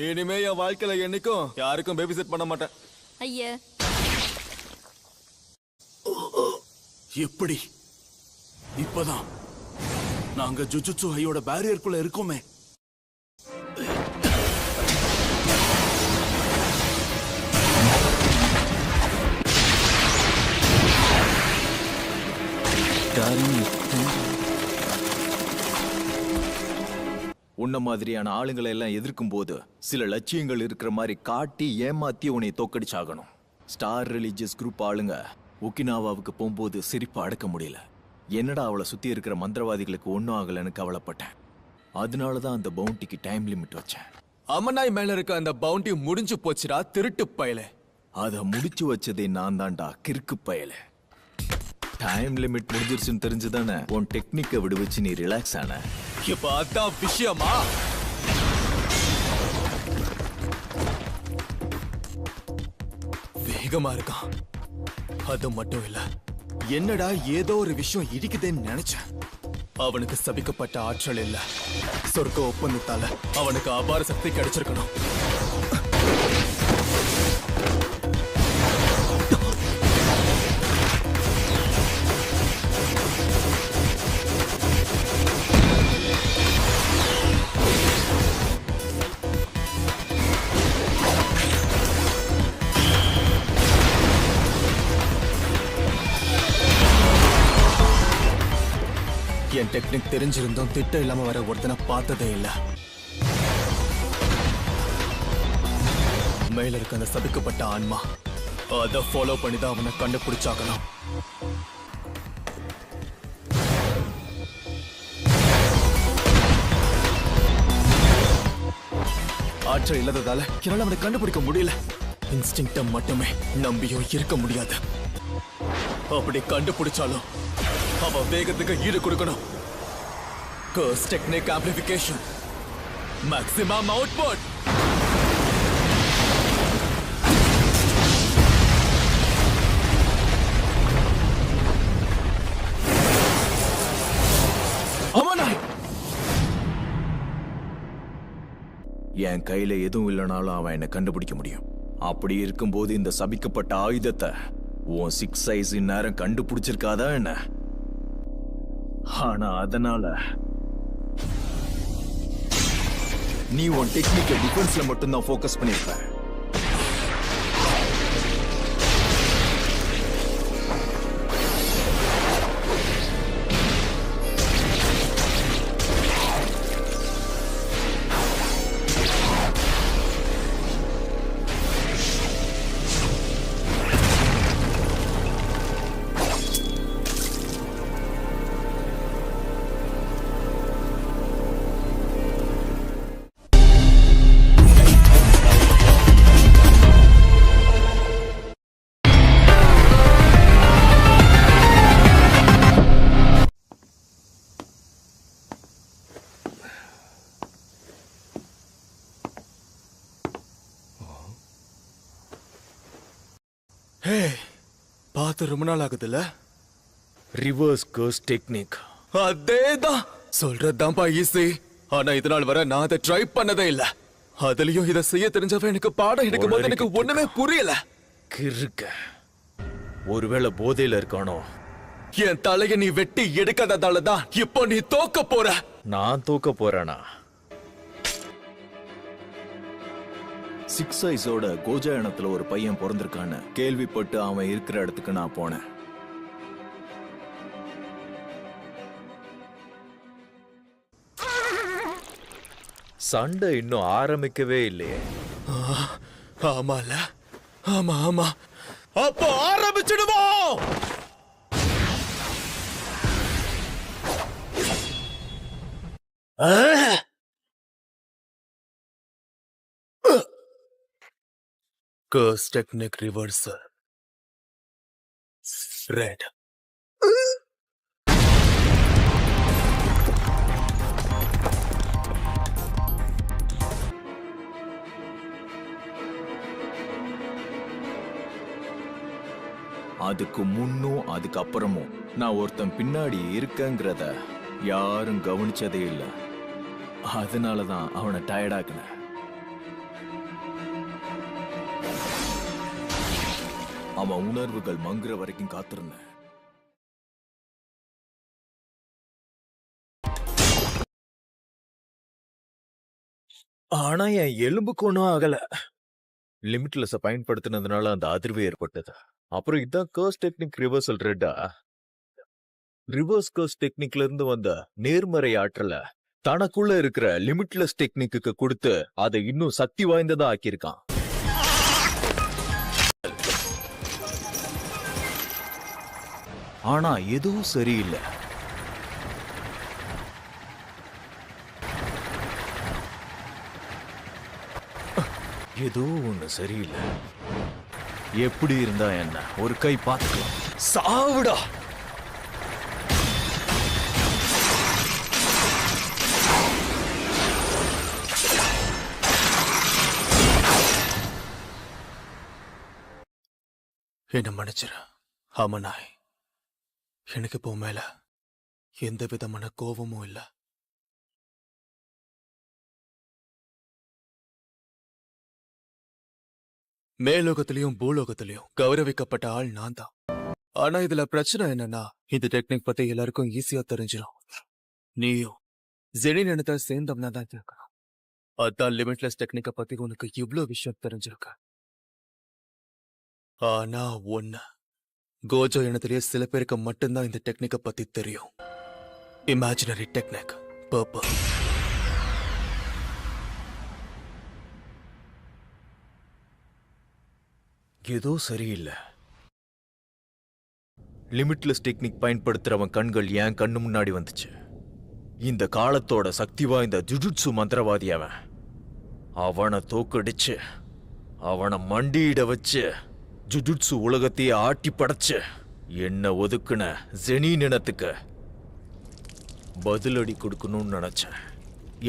இனிமே என் வாழ்க்கையில என்னைக்கும் யாருக்கும் பேபி செட் பண்ண மாட்டேன். ஐயா எப்படி? இப்பதான் நாங்க ஜுஜுட்சு ஹையோட பேரியருக்குள்ள இருக்கோமே. உன்ன மாதிரியான ஆளுங்களை எல்லாம் எதிர்க்கும் போது சில லட்சியங்கள் இருக்கிற மாதிரி காட்டி ஏமாத்தி உன்னை தோக்கடிச்சாகணும். ஸ்டார் ரிலீஜியஸ் குரூப் ஆளுங்க ஒகினாவாவுக்கு போகும்போது சிரிப்பு அடக்க முடியல. என்னடா அவளை சுத்தி இருக்கிற மந்திரவாதிகளுக்கு ஒன்னும் ஆகலன்னு கவலைப்பட்டேன். அதனாலதான் அந்த பவுண்டிக்கு டைம் லிமிட் வச்சேன். அமனாய் மேல இருக்க அந்த பவுண்டி முடிஞ்சு போச்சுடா திருட்டு பயல. அதை முடிச்சு வச்சதே நான் தான்டா கிறுக்கு பயல. டைம் லிமிட் முடிஞ்சிருச்சுன்னு தெரிஞ்சுதானே உன் டெக்னிக்கை விடுவிச்சு நீ ரிலாக்ஸ் ஆன. இப்ப அதான் விஷயமா? வேகமா இருக்கான். அது மட்டும் இல்ல, என்னடா ஏதோ ஒரு விஷயம் இடிக்குதுன்னு நினைச்சேன். அவனுக்கு சபிக்கப்பட்ட ஆற்றல் இல்ல, சொர்க்க ஒப்பந்தத்தால அவனுக்கு அபார சக்தி கிடைச்சிருக்கணும். என் டெக்னிக் தெரிஞ்சிருந்தும் திட்டம் இல்லாம வர ஒருத்தனை பார்த்ததே இல்ல. மேல இருக்க அந்த சபிக்கப்பட்ட ஆன்மா, அதை ஃபாலோ பண்ணி தான் அவனை கண்டுபிடிச்சாகணும். ஆற்றல் இல்லாததால என்னால அவனை கண்டுபிடிக்க முடியல. இன்ஸ்டிங்க்ட மட்டுமே நம்பியும் இருக்க முடியாது. அப்படி கண்டுபிடிச்சாலும் அவன் வேகத்துக்கு ஈடு கொடுக்கணும். கர்ஸ் டெக்னிக் ஆம்பிளிஃபிகேஷன், மேக்ஸிமம் அவுட்புட். அமனாய், என் கையில எதுவும் இல்லைனாலும் அவன் என்னை கண்டுபிடிக்க முடியும். அப்படி இருக்கும்போது இந்த சபிக்கப்பட்ட ஆயுதத்தை உன் 6 சைஸ் இந்நேரம் கண்டுபிடிச்சிருக்காதா என்ன? ஆனா அதனால நீ உன் டெக்னிக்கை டிஃபென்ஸ்ல மட்டும்தான் ஃபோக்கஸ் பண்ணிருப்ப. ஹே, பார்த்து ரொம்ப நாள் ஆகுதுல்ல? Reverse curse technique. அதேதான் சொல்றதுதான்ப்பா ஈஸி. ஆனா இது நாள் வர நான் அதை ட்ரை பண்ணதே இல்ல. அதுலயும் இதை செய்ய தெரிஞ்சவன் எனக்கு பாடம் எடுக்கும் போது எனக்கு ஒண்ணுமே புரியல. கிறுக்க, ஒருவேளை போதையில இருக்கானோ? என் தலைய நீ வெட்டி எடுக்காததாலதான் இப்போ நீ தோக்க போற. நான் தோக்க போறேனா? 6 சைஸோட கோஜாயனத்துல ஒரு பையன் பிறந்திருக்கான்னு கேள்விப்பட்டு அவன் இருக்கிற இடத்துக்கு நான் போனேன். சண்டை இன்னும் ஆரம்பிக்கவே இல்லையே. ஆமால, ஆமா ஆமா, அப்போ ஆரம்பிச்சிடுவோம். Curse technique reversal. Red. அதுக்கு முன்னும் அதுக்கு அப்புறமும் நான் ஒருத்தன் பின்னாடி இருக்கங்கிறத யாரும் கவனிச்சதே இல்லை. அதனாலதான் அவனை டயர்டாக்குனேன். அவன் உணர்வுகள் மங்குற வரைக்கும் காத்திருந்தேன். ஆனா என் எலும்புக்கு ஒன்றும் ஆகல. லிமிட்லெஸ் பயன்படுத்தினதுனால அந்த அதிர்வு ஏற்பட்டது. அப்புறம் இதான் கர்ஸ் டெக்னிக் ரிவர்சல் ரெட்டா. ரிவர்ஸ் கர்ஸ் டெக்னிக்ல இருந்து வந்த நேர்மறை ஆற்றல தனக்குள்ள இருக்கிற லிமிட்லெஸ் டெக்னிக்கு கொடுத்து அதை இன்னும் சக்தி வாய்ந்ததா ஆக்கியிருக்கான். ஆனா எதுவும் சரியில்லை. ஏதோ ஒண்ணு சரியில்லை. எப்படி இருந்தா என்ன, ஒரு கை பார்த்துக்கலாம். சாவுடா. என்ன மன்னிச்சிரு ஆமனாய். எனக்கு இப்போ மேல எந்த விதமான கோபமும் இல்ல. மேலோகத்திலையும் பூலோகத்திலையும் கௌரவிக்கப்பட்ட ஆள் நான் தான். ஆனா இதுல பிரச்சனை என்னன்னா, இந்த டெக்னிக் பத்தி எல்லாருக்கும் ஈஸியா தெரிஞ்சிடும். நீயும் ஜெனின் இடத்த சேர்ந்தவனா தான் இருக்கணும். அதான் லிமிட்லெஸ் டெக்னிக்க பத்தி உனக்கு இவ்ளோ விஷயம் தெரிஞ்சிருக்க. ஆனா ஒண்ணு, கோஜோ இனத்திலேயே சில பேருக்கு மட்டும்தான் இந்த டெக்னிக்க பத்தி தெரியும். Imaginary technique purple. ஏதோ சரியில்லை. லிமிட்லெஸ் டெக்னிக் பயன்படுத்துறவன் கண்கள் என் கண்ணு முன்னாடி வந்துச்சு. இந்த காலத்தோட சக்தி வாய்ந்த ஜுஜுட்சு மந்திரவாதி அவன். அவனை தோக்கடிச்சு அவனை மண்டியிட வச்சு ஜுஜுட்சு உலகத்தையே ஆட்டி படைச்சு என்ன ஒதுக்குன ஜெனின் இனத்துக்கு பதிலடி கொடுக்கணும்னு நினைச்சேன்.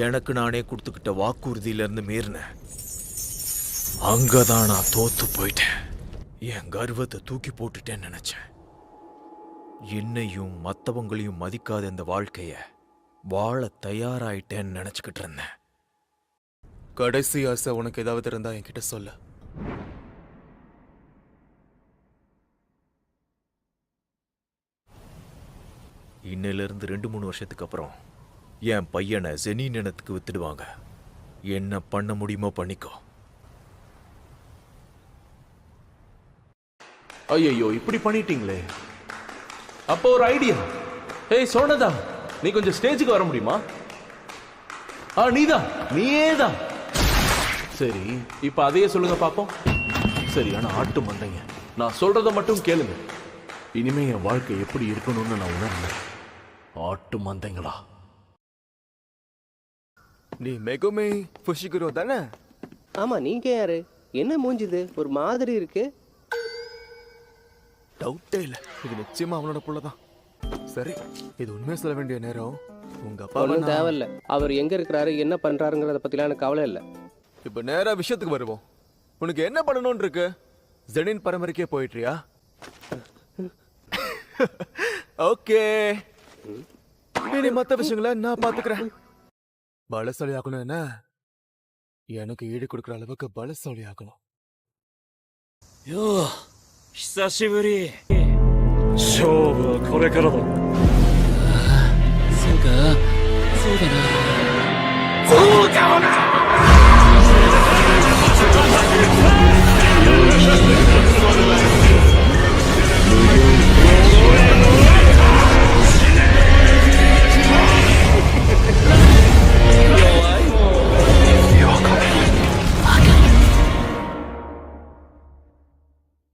எனக்கு நானே கொடுத்துக்கிட்ட வாக்குறுதியில இருந்து மீறினேன். அங்கதான் நான் தோத்து போயிட்டேன். என் கர்வத்தை தூக்கி போட்டுட்டேன்னு நினைச்சேன். என்னையும் மத்தவங்களையும் மதிக்காத இந்த வாழ்க்கைய வாழ தயாராயிட்டேன்னு நினைச்சுக்கிட்டு இருந்தேன். கடைசி ஆசை உனக்கு ஏதாவது இருந்தா என்கிட்ட சொல்ல. இன்னிலிருந்து 2-3 வருஷத்துக்கு அப்புறம் என் பையனை ஜெனின் இனத்துக்கு வித்துடுவாங்க. என்ன பண்ண முடியுமோ பண்ணிக்கோ. ஐயோ, இப்படி பண்ணிட்டீங்களே. அப்போ ஒரு ஐடியா. ஏய் சோனதா, நீ கொஞ்சம் ஸ்டேஜுக்கு வர முடியுமா? நீதான். சரி, இப்ப அதையே சொல்லுங்க பாப்போம். சரியான ஆட்டு மந்தைங்க, நான் சொல்றத மட்டும் கேளுங்க. இனிமே என் வாழ்க்கை எப்படி இருக்கணும்னு நான் உணர்ந்தேன். ஆட்டு மந்தைங்களா. நீ மெகுமே புஷிகுரோ தானே? ஆமா, நீங்க யாரு? என்ன மூஞ்சுது ஒரு மாதிரி இருக்கு? டவுட்டே இல்ல, இது நிச்சயமா அவனோட புள்ளதான். சரி, இது உண்மையை சொல்ல வேண்டிய நேரம். உங்க அப்பா ஒன்றும் தேவையில்ல. அவர் எங்க இருக்கிறாரு, என்ன பண்றாருங்கிறத பத்திலாம் எனக்கு கவலை இல்லை. இப்ப நேரா விஷயத்துக்கு வருவோம். உனக்கு என்ன பண்ணணும்னு இருக்கு? ஜெனின் பரம்பரைக்கே போயிட்டியா? ஓகே, இனி மத்த விஷயங்களை நான் பாத்துக்கிறேன். பலசாலி ஆகணும். என்ன, எனக்கு ஈடு கொடுக்குற அளவுக்கு பலசாலி ஆகணும். よう、久しぶり。勝負はこれからだ。そうか、そうだな。